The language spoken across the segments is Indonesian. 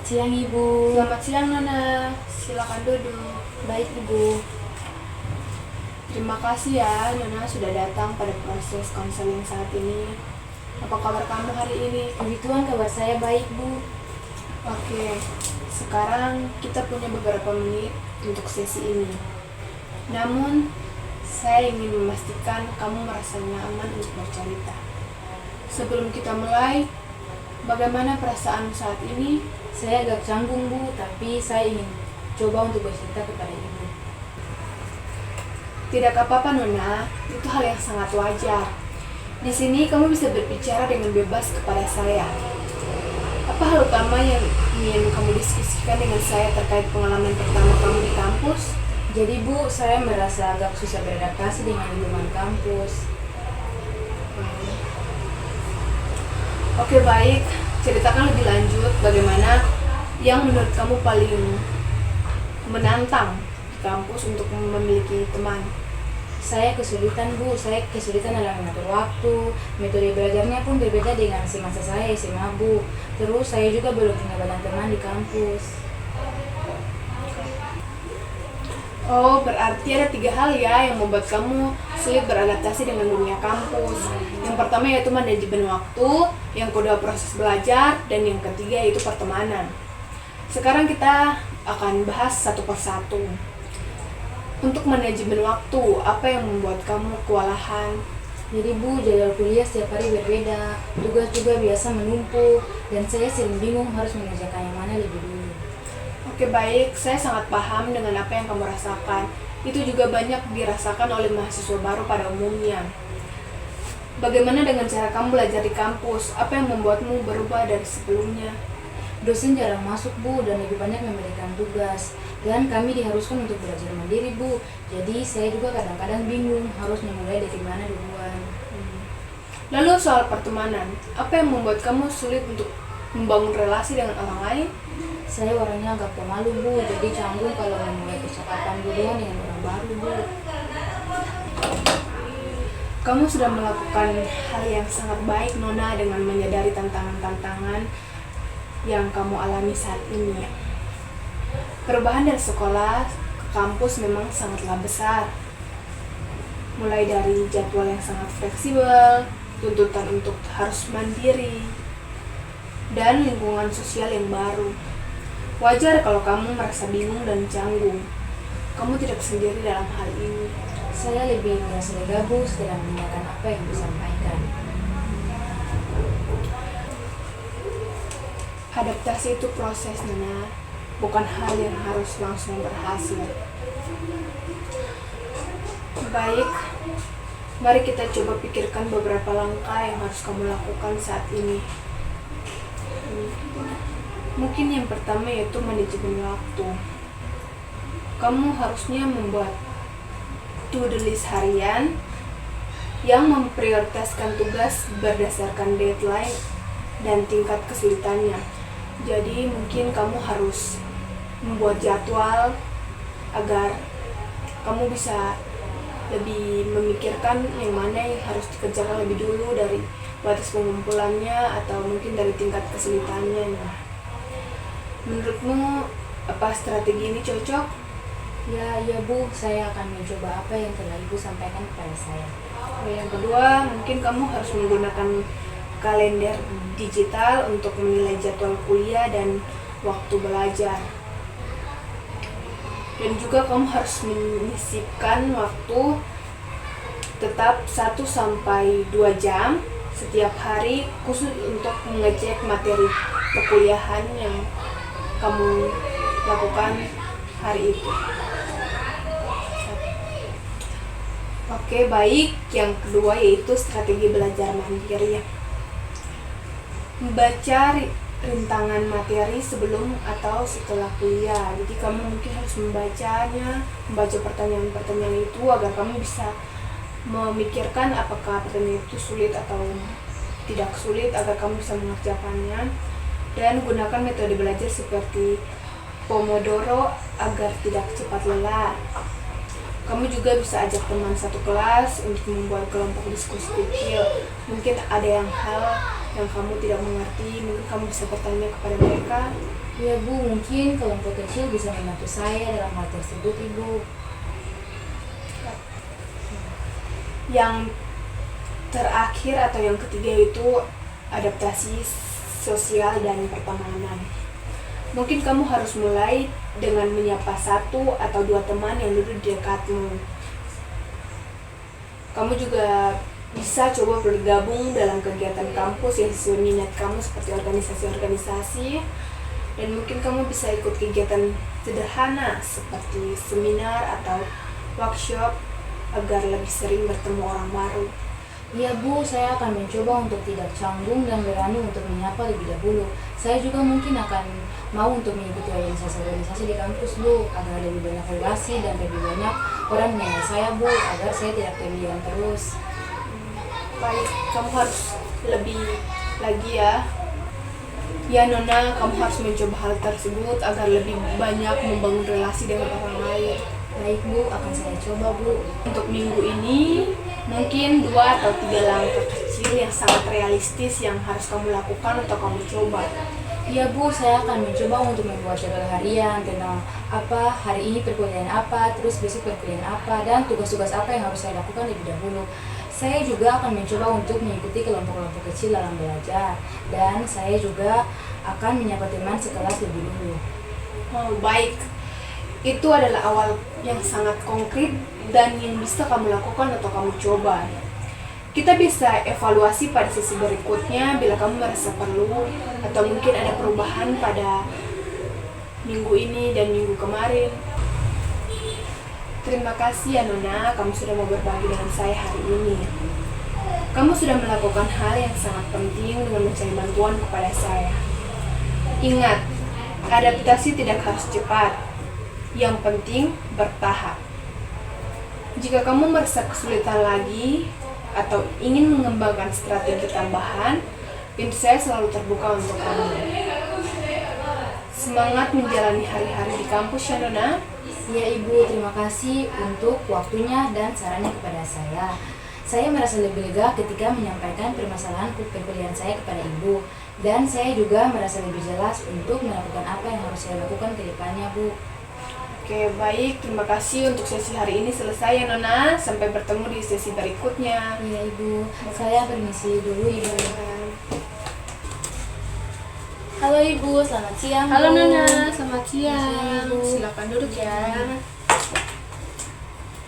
siang Ibu. Selamat siang Nona, silakan duduk. Baik Ibu. Terima kasih ya Nona sudah datang pada proses konseling saat ini. Apa kabar kamu hari ini? Puji Tuhan kabar saya baik Bu. Oke, sekarang kita punya beberapa menit untuk sesi ini. Namun, saya ingin memastikan kamu merasa nyaman untuk bercerita. Sebelum kita mulai, bagaimana perasaan saat ini? Saya agak canggung Bu, tapi saya ingin coba untuk bercerita kepada Ibu. Tidak apa-apa Nona, itu hal yang sangat wajar. Di sini kamu bisa berbicara dengan bebas kepada saya. Apa hal utama yang ingin kamu diskusikan dengan saya terkait pengalaman pertama kamu di kampus? Jadi Bu, saya merasa agak susah beradaptasi dengan lingkungan kampus. Oke baik, ceritakan lebih lanjut bagaimana yang menurut kamu paling menantang di kampus untuk memiliki teman. Saya kesulitan Bu, saya kesulitan dalam mengatur waktu. Metode belajarnya pun berbeda dengan semasa saya SMA Bu. Terus saya juga belum punya banyak teman di kampus. Oh, berarti ada 3 hal ya yang membuat kamu sulit beradaptasi dengan dunia kampus. Yang pertama yaitu manajemen waktu, yang kedua proses belajar, dan yang ketiga yaitu pertemanan. Sekarang kita akan bahas satu persatu. Untuk manajemen waktu, apa yang membuat kamu kewalahan? Jadi Bu, jadwal kuliah setiap hari berbeda, tugas juga biasa menumpuk, dan saya sering bingung harus mengerjakan yang mana lebih dulu. Oke baik, saya sangat paham dengan apa yang kamu rasakan. Itu juga banyak dirasakan oleh mahasiswa baru pada umumnya. Bagaimana dengan cara kamu belajar di kampus? Apa yang membuatmu berubah dari sebelumnya? Dosen jarang masuk Bu, dan lebih banyak memberikan tugas. Dan kami diharuskan untuk belajar mandiri Bu. Jadi saya juga kadang-kadang bingung harus memulai dari mana duluan. Lalu soal pertemanan, apa yang membuat kamu sulit untuk membangun relasi dengan orang lain? Saya orangnya agak pemalu Bu, jadi canggung kalau memulai percakapan duluan dengan orang baru Bu. Kamu sudah melakukan hal yang sangat baik Nona dengan menyadari tantangan-tantangan yang kamu alami saat ini. Perubahan dari sekolah ke kampus memang sangatlah besar. Mulai dari jadwal yang sangat fleksibel, tuntutan untuk harus mandiri, dan lingkungan sosial yang baru. Wajar kalau kamu merasa bingung dan canggung. Kamu tidak sendiri dalam hal ini. Saya lebih merasa lega Bu setelah mendengarkan apa yang disampaikan. Adaptasi itu proses, Nana, bukan hal yang harus langsung berhasil. Baik, mari kita coba pikirkan beberapa langkah yang harus kamu lakukan saat ini. Mungkin yang pertama yaitu manajemen waktu. Kamu harusnya membuat to-do list harian yang memprioritaskan tugas berdasarkan deadline dan tingkat kesulitannya. Jadi mungkin kamu harus membuat jadwal agar kamu bisa lebih memikirkan yang mana yang harus dikerjakan lebih dulu dari batas pengumpulannya atau mungkin dari tingkat kesulitannya. Menurutmu apa strategi ini cocok? Ya Bu, saya akan mencoba apa yang telah Ibu sampaikan kepada saya. Yang kedua, mungkin kamu harus menggunakan kalender digital untuk menilai jadwal kuliah dan waktu belajar. Dan juga kamu harus menyisipkan waktu tetap 1-2 jam setiap hari khusus untuk mengecek materi perkuliahan yang kamu lakukan hari itu. Oke, baik. Yang kedua yaitu strategi belajar mandiri. Membaca rintangan materi sebelum atau setelah kuliah. Jadi kamu mungkin harus membaca pertanyaan-pertanyaan itu agar kamu bisa memikirkan apakah pertanyaan itu sulit atau tidak sulit agar kamu bisa mengerjakannya. Dan gunakan metode belajar seperti Pomodoro agar tidak cepat lelah. Kamu juga bisa ajak teman satu kelas untuk membuat kelompok diskusi kecil. Mungkin ada hal yang kamu tidak mengerti, mungkin kamu bisa bertanya kepada mereka. Ya Bu, mungkin kelompok kecil bisa membantu saya dalam hal tersebut Ibu. Yang terakhir atau yang ketiga itu adaptasi sosial dan pertemanan. Mungkin kamu harus mulai dengan menyapa 1 atau 2 teman yang duduk di dekatmu. Kamu juga bisa coba bergabung dalam kegiatan kampus yang sesuai minat kamu seperti organisasi-organisasi, dan mungkin kamu bisa ikut kegiatan sederhana seperti seminar atau workshop agar lebih sering bertemu orang baru. Iya Bu, saya akan mencoba untuk tidak canggung dan berani untuk menyapa lebih dahulu. Saya juga mungkin akan mau untuk mengikuti organisasi-organisasi di kampus Bu, agar lebih banyak relasi dan lebih banyak orang mengenal saya Bu, agar saya tidak kemudian terus. Baik, kamu harus lebih lagi ya. Ya Nona, kamu harus mencoba hal tersebut agar lebih banyak membangun relasi dengan orang lain. Baik Bu, akan saya coba Bu. Untuk minggu ini, mungkin 2 atau 3 langkah kecil yang sangat realistis yang harus kamu lakukan atau kamu coba. Iya Bu, saya akan mencoba untuk membuat jadwal harian tentang apa, hari ini perkuliahan apa, terus besok perkuliahan apa, dan tugas-tugas apa yang harus saya lakukan lebih dahulu. Saya juga akan mencoba untuk mengikuti kelompok-kelompok kecil dalam belajar, dan saya juga akan menyapa teman sekelas lebih dulu. Oh, baik. Itu adalah awal yang sangat konkret dan yang bisa kamu lakukan atau kamu coba. Kita bisa evaluasi pada sesi berikutnya bila kamu merasa perlu atau mungkin ada perubahan pada minggu ini dan minggu kemarin. Terima kasih ya Nona, kamu sudah mau berbagi dengan saya hari ini. Kamu sudah melakukan hal yang sangat penting dengan mencari bantuan kepada saya. Ingat, adaptasi tidak harus cepat. Yang penting bertahap. Jika kamu merasa kesulitan lagi atau ingin mengembangkan strategi tambahan, pintu saya selalu terbuka untuk kamu. Semangat menjalani hari-hari di kampus ya Nona. Ya Ibu, terima kasih untuk waktunya dan sarannya kepada saya. Saya merasa lebih lega ketika menyampaikan permasalahan perkuliahan saya kepada Ibu. Dan saya juga merasa lebih jelas untuk melakukan apa yang harus saya lakukan ke depannya Bu. Oke, baik. Terima kasih untuk sesi hari ini selesai ya Nona. Sampai bertemu di sesi berikutnya. Iya Ibu, saya permisi dulu Ibu. Halo Ibu, selamat siang. Halo Bu. Nona, selamat siang. Ibu. Silakan duduk ya.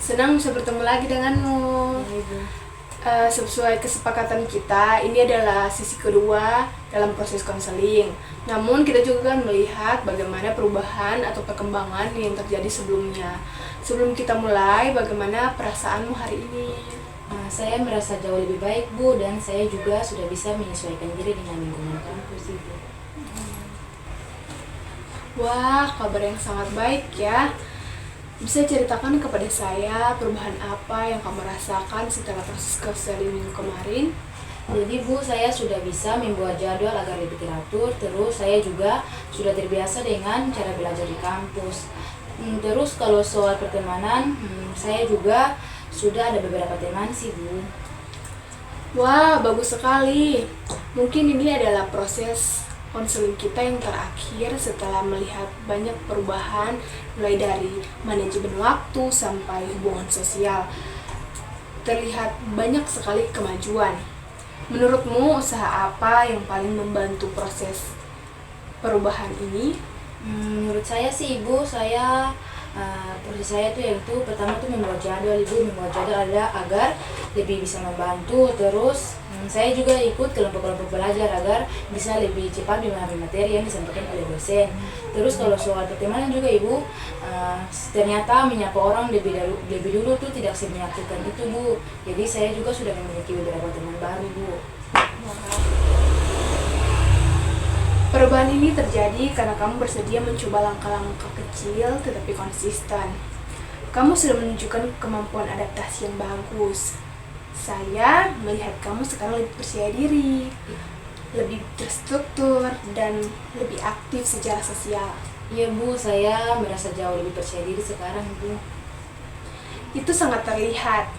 Senang bisa bertemu lagi denganmu. Iya, Ibu. Sesuai kesepakatan kita, ini adalah sesi kedua dalam proses konseling. Namun kita juga akan melihat bagaimana perubahan atau perkembangan yang terjadi sebelumnya. Sebelum kita mulai, bagaimana perasaanmu hari ini? Saya merasa jauh lebih baik Bu, dan saya juga sudah bisa menyesuaikan diri dengan lingkungan kampus Ibu. Wah, kabar yang sangat baik ya. Bisa ceritakan kepada saya perubahan apa yang kamu rasakan setelah proses konseling minggu kemarin? Jadi Bu, saya sudah bisa membuat jadwal agar lebih teratur, terus saya juga sudah terbiasa dengan cara belajar di kampus. Terus kalau soal pertemanan, saya juga sudah ada beberapa teman sih Bu. Wah, bagus sekali. Mungkin ini adalah proses konseling kita yang terakhir setelah melihat banyak perubahan mulai dari manajemen waktu sampai hubungan sosial. Terlihat banyak sekali kemajuan. Menurutmu usaha apa yang paling membantu proses perubahan ini? Menurut saya sih Ibu, proses saya tuh yaitu pertama tuh membuat jadwal Ibu, membuat jadwal agar lebih bisa membantu. Terus saya juga ikut kelompok-kelompok belajar agar bisa lebih cepat memahami materi yang disampaikan oleh dosen. Terus kalau soal pertemanan juga Ibu, ternyata menyapa orang lebih dulu tuh tidak semenyakitkan itu Bu. Jadi saya juga sudah memiliki beberapa teman baru Bu. Perubahan ini terjadi karena kamu bersedia mencoba langkah-langkah kecil tetapi konsisten. Kamu sudah menunjukkan kemampuan adaptasi yang bagus. Saya melihat kamu sekarang lebih percaya diri, lebih terstruktur, dan lebih aktif secara sosial. Iya Bu, saya merasa jauh lebih percaya diri sekarang Bu. Itu sangat terlihat.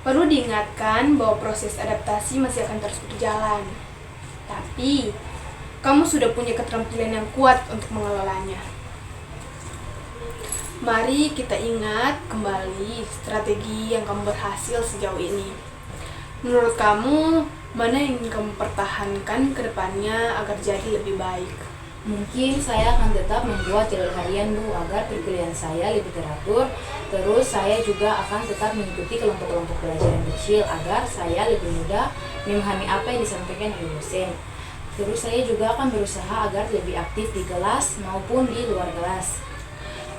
Perlu diingatkan bahwa proses adaptasi masih akan terus berjalan. Tapi, kamu sudah punya keterampilan yang kuat untuk mengelolanya. Mari kita ingat kembali strategi yang kamu berhasil sejauh ini. Menurut kamu, mana yang ingin kamu pertahankan ke depannya agar jadi lebih baik? Mungkin saya akan tetap membuat jadwal harian Bu agar perkuliahan saya lebih teratur. Terus saya juga akan tetap mengikuti kelompok-kelompok belajar yang kecil agar saya lebih mudah memahami apa yang disampaikan oleh dosen. Terus saya juga akan berusaha agar lebih aktif di kelas maupun di luar kelas.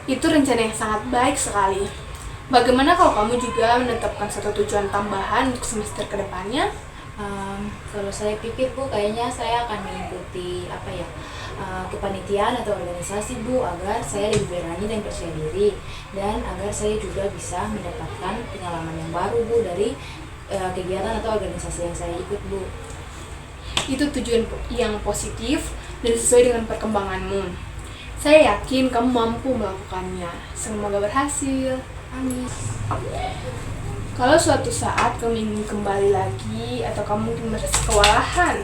Itu rencana yang sangat baik sekali. Bagaimana kalau kamu juga menetapkan satu tujuan tambahan untuk semester kedepannya? Kalau saya pikir Bu, kayaknya saya akan mengikuti kepanitiaan atau organisasi Bu agar saya lebih berani dan percaya diri, dan agar saya juga bisa mendapatkan pengalaman yang baru Bu dari kegiatan atau organisasi yang saya ikut Bu. Itu tujuan yang positif dan sesuai dengan perkembanganmu. Saya yakin kamu mampu melakukannya. Semoga berhasil. Amin. Kalau suatu saat kamu ingin kembali lagi atau kamu mungkin merasa kewalahan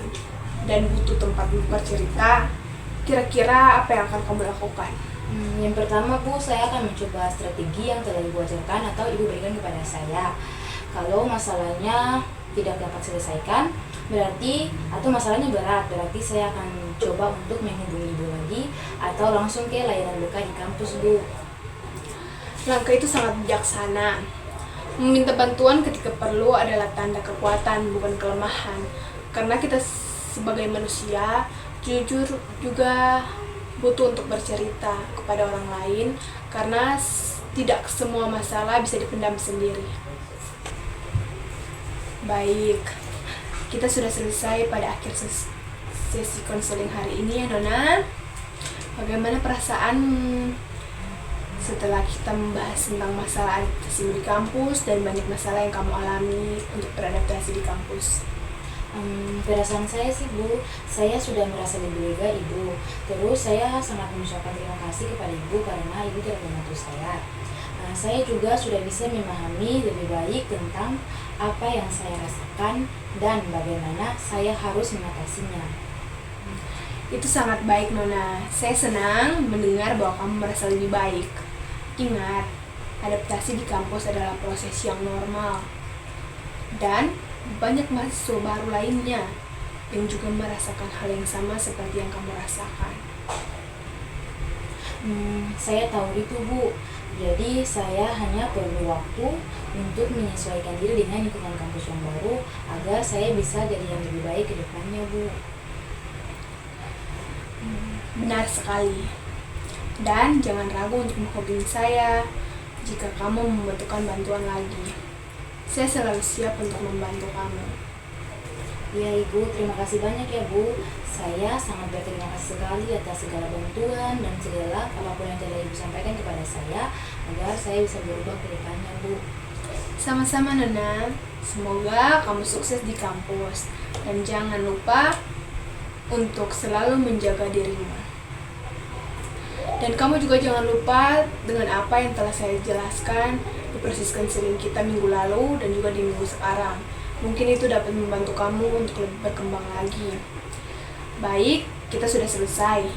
dan butuh tempat bercerita, kira-kira apa yang akan kamu lakukan? Yang pertama Bu, saya akan mencoba strategi yang telah Ibu ajarkan atau Ibu berikan kepada saya. Kalau masalahnya tidak dapat selesaikan, atau masalahnya berat, berarti saya akan coba untuk menghubungi Ibu lagi atau langsung ke layanan BK di kampus Bu. Langkah itu sangat bijaksana. Meminta bantuan ketika perlu adalah tanda kekuatan, bukan kelemahan. Karena kita sebagai manusia, jujur juga butuh untuk bercerita kepada orang lain, karena tidak semua masalah bisa dipendam sendiri. Baik, kita sudah selesai pada akhir sesi konseling hari ini ya Nona. Bagaimana perasaan setelah kita membahas tentang masalah adaptasi di kampus dan banyak masalah yang kamu alami untuk beradaptasi di kampus? Perasaan saya sih Bu, saya sudah merasa lebih lega Ibu. Terus saya sangat mengucapkan terima kasih kepada Ibu karena Ibu telah membantu saya. Saya juga sudah bisa memahami lebih baik tentang apa yang saya rasakan dan bagaimana saya harus mengatasinya. Itu sangat baik Nona. Saya senang mendengar bahwa kamu merasa lebih baik. Ingat, adaptasi di kampus adalah proses yang normal. Dan banyak mahasiswa baru lainnya yang juga merasakan hal yang sama seperti yang kamu rasakan. Saya tahu itu Bu. Jadi saya hanya perlu waktu untuk menyesuaikan diri dengan lingkungan kampus yang baru agar saya bisa jadi yang lebih baik ke depannya Bu. Benar sekali. Dan jangan ragu untuk menghubungi saya jika kamu membutuhkan bantuan lagi. Saya selalu siap untuk membantu kamu. Ya Ibu, terima kasih banyak ya Bu. Saya sangat berterima kasih sekali atas segala bantuan dan segala apapun yang telah Ibu sampaikan kepada saya agar saya bisa berubah ke depannya Bu. Sama-sama Nona. Semoga kamu sukses di kampus. Dan jangan lupa untuk selalu menjaga dirimu. Dan kamu juga jangan lupa dengan apa yang telah saya jelaskan di proses konseling kita minggu lalu dan juga di minggu sekarang. Mungkin itu dapat membantu kamu untuk lebih berkembang lagi. Baik, kita sudah selesai.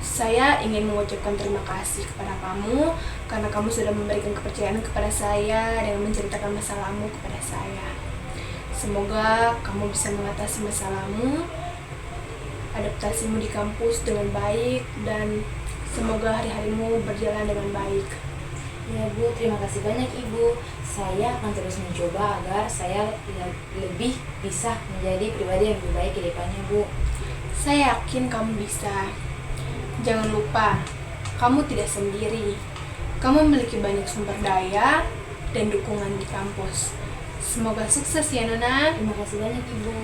Saya ingin mengucapkan terima kasih kepada kamu karena kamu sudah memberikan kepercayaan kepada saya dengan menceritakan masalahmu kepada saya. Semoga kamu bisa mengatasi masalahmu, adaptasimu di kampus dengan baik, dan semoga hari-harimu berjalan dengan baik. Ya Bu, terima kasih banyak Ibu. Saya akan terus mencoba agar saya lebih bisa menjadi pribadi yang lebih baik ke depannya Bu. Saya yakin kamu bisa. Jangan lupa, kamu tidak sendiri. Kamu memiliki banyak sumber daya dan dukungan di kampus. Semoga sukses ya Nona. Terima kasih banyak Ibu.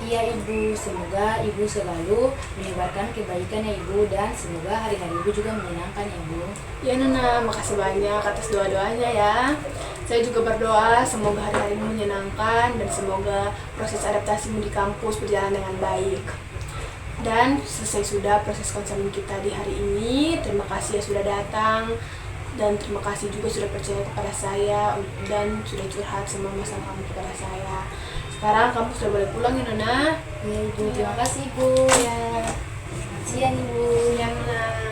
Iya Ibu, semoga Ibu selalu menyebarkan kebaikan ya Ibu, dan semoga hari-hari Ibu juga menyenangkan ya Bu. Ya Nona, makasih banyak atas doa-doanya ya. Saya juga berdoa semoga hari-harimu menyenangkan dan semoga proses adaptasimu di kampus berjalan dengan baik. Dan selesai sudah proses konseling kita di hari ini. Terima kasih ya sudah datang, dan terima kasih juga sudah percaya kepada saya dan sudah curhat semua masalah kamu kepada saya. Sekarang kamu sudah boleh pulang ya Nona. Ya Ibu, terima kasih Ibu. Ya, Siang Ibu. ya, Nak.